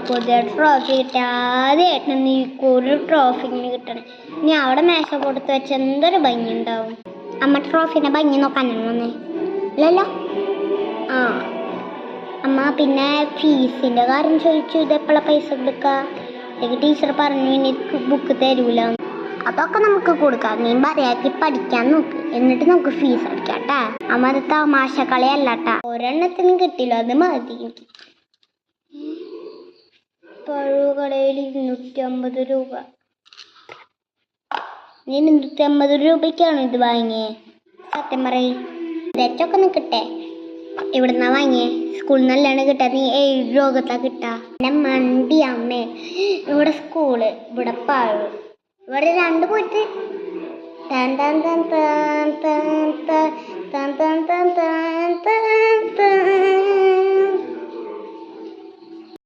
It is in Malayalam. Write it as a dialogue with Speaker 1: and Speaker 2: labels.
Speaker 1: പുതിയ ട്രോഫി കിട്ടാതെയായിട്ട് നീ ഒരു ട്രോഫി കിട്ടണം. നീ അവിടെ മേശ കൊടുത്ത് വെച്ച എന്തൊരു ഭംഗി ഉണ്ടാവും. അമ്മ ട്രോഫിന്റെ ഭംഗി നോക്കാനാണ് ഇല്ലല്ലോ. അമ്മ പിന്നെ ഫീസിന്റെ കാര്യം ചോദിച്ചു. ഇതെപ്പോഴാണ് പൈസ കൊടുക്കുക? അല്ലെങ്കിൽ ടീച്ചർ പറഞ്ഞു ഇനി ബുക്ക് തരൂല. അതൊക്കെ നമുക്ക് കൊടുക്കാം. നീ മര്യാദയ്ക്ക് പഠിക്കാൻ നോക്ക്, എന്നിട്ട് നമുക്ക് ഫീസ് അടിക്കാട്ടാ. അമ്മ അത് തമാശ കളിയല്ലാട്ടാ. ഒരെണ്ണത്തിനും കിട്ടില്ല, അത് മതി എനിക്ക്. പഴുകടയിൽ 250 രൂപ. നീ 250 രൂപയ്ക്കാണ് ഇത് വാങ്ങിയേ? സത്യം പറയ്. ഇതൊക്കെ നിൽക്കട്ടെ. എവിടുന്നാ വാങ്ങിയേ? സ്കൂളിൽ നിന്നല്ലാണ് കിട്ടാ. നീ 7 രൂപത്താ കിട്ടാ. എന്നെ മണ്ടി അമ്മേ. ഇവിടെ സ്കൂള്, ഇവിടെ പഴു, ഇവിടെ 2 പോയിട്ട്